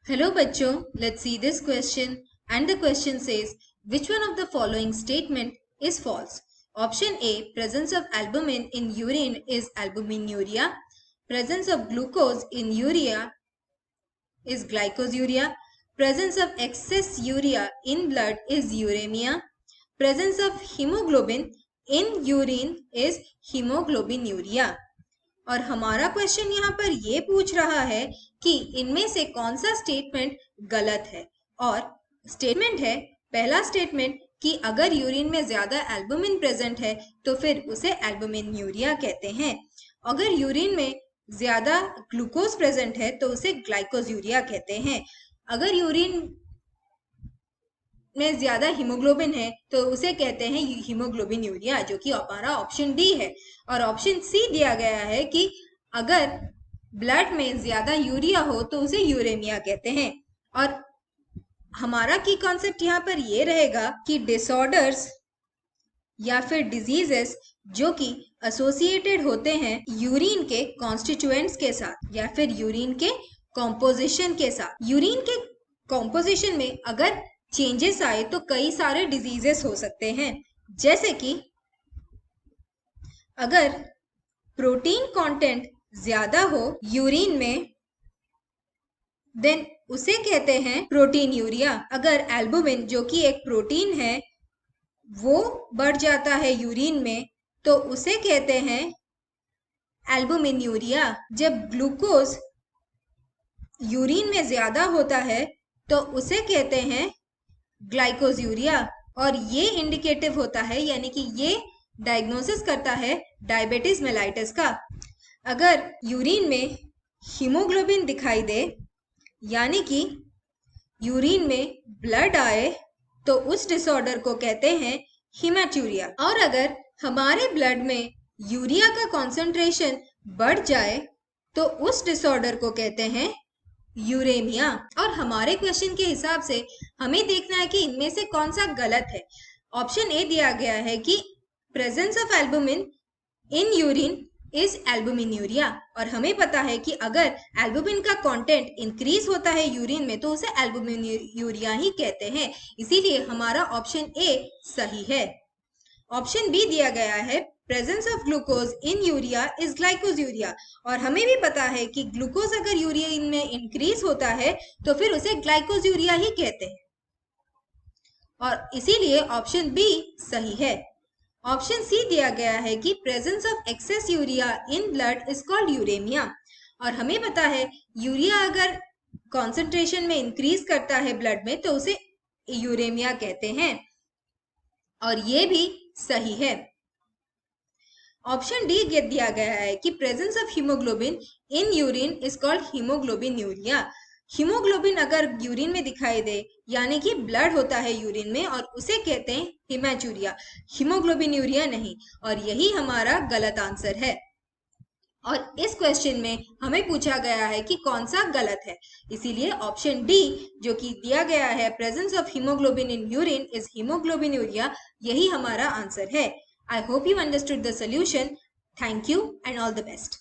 Hello बच्चों, let's see this question and the question says which one of the following statement is false? Option A, presence of albumin in urine is albuminuria. Presence of glucose in urea is glycosuria. Presence of excess urea in blood is uremia. Presence of hemoglobin in urine is hemoglobinuria. और हमारा question यहाँ पर ये पूछ रहा है कि इनमें से कौन सा स्टेटमेंट गलत है। और स्टेटमेंट है, पहला स्टेटमेंट कि अगर यूरिन में ज्यादा एल्बुमिन प्रेजेंट है तो फिर उसे एल्बुमिन्यूरिया कहते हैं। अगर यूरिन में ज्यादा ग्लूकोज प्रेजेंट है तो उसे ग्लाइकोज्यूरिया कहते हैं। अगर यूरिन में ज्यादा हीमोग्लोबिन है तो उसे कहते हैं हीमोग्लोबिन्यूरिया, जो कि हमारा ऑप्शन डी है। और ऑप्शन सी दिया गया है कि अगर ब्लड में ज्यादा यूरिया हो तो उसे यूरेमिया कहते हैं। और हमारा की कॉन्सेप्ट यहाँ पर ये रहेगा कि डिसऑर्डर्स या फिर डिजीजेस जो कि एसोसिएटेड होते हैं यूरिन के कॉन्स्टिट्यूएंट्स के साथ या फिर यूरिन के कॉम्पोजिशन के साथ। यूरिन के कॉम्पोजिशन में अगर चेंजेस आए तो कई सारे डिजीजेस हो सकते हैं, जैसे कि अगर प्रोटीन कंटेंट ज्यादा हो यूरिन में देन उसे कहते हैं प्रोटीन यूरिया। अगर एल्बुमिन जो कि एक प्रोटीन है वो बढ़ जाता है यूरिन में तो उसे कहते हैं एल्बुमिन्यूरिया। जब ग्लूकोज यूरिन में ज्यादा होता है तो उसे कहते हैं ग्लाइकोज्यूरिया। और ये इंडिकेटिव होता है, यानी कि ये डायग्नोसिस करता है डायबिटीज मेलाइटिस का। अगर यूरिन में हीमोग्लोबिन दिखाई दे यानी कि यूरिन में ब्लड आए तो उस डिसऑर्डर को कहते हैं हीमेटूरिया। और अगर हमारे ब्लड में यूरिया का कॉन्सेंट्रेशन बढ़ जाए तो उस डिसऑर्डर को कहते हैं यूरेमिया। और हमारे क्वेश्चन के हिसाब से हमें देखना है कि इनमें से कौन सा गलत है। ऑप्शन ए दिया गया है कि presence of albumin in urine is albuminuria. और हमें पता है कि अगर एल्बुमिन का कंटेंट इंक्रीज होता है यूरिन में तो उसे एल्बुमिन्यूरिया ही कहते हैं, इसीलिए हमारा ऑप्शन ए सही है। ऑप्शन बी दिया गया है presence of glucose in urea is glycosuria. और हमें भी पता है कि ग्लूकोज अगर यूरिन में इंक्रीज होता है तो फिर उसे ग्लाइकोज्यूरिया ही कहते हैं, और इसीलिए ऑप्शन बी सही है। ऑप्शन सी दिया गया है कि presence of excess urea in blood is called uraemia. और हमें पता है यूरिया अगर कॉन्सेंट्रेशन में इंक्रीज करता है ब्लड में तो उसे यूरेमिया कहते हैं, और ये भी सही है। ऑप्शन डी दिया गया है कि presence of haemoglobin in urine is called haemoglobinuria. Haemoglobin अगर यूरिन में दिखाई दे यानी कि ब्लड होता है यूरिन में और उसे कहते हैं हीमेटूरिया, हीमोग्लोबिन्यूरिया नहीं। और यही हमारा गलत आंसर है। और इस क्वेश्चन में हमें पूछा गया है कि कौन सा गलत है, इसीलिए ऑप्शन डी जो कि दिया गया है presence of haemoglobin in urine is haemoglobinuria, यही हमारा आंसर है। I hope you understood the solution. Thank you and all the best.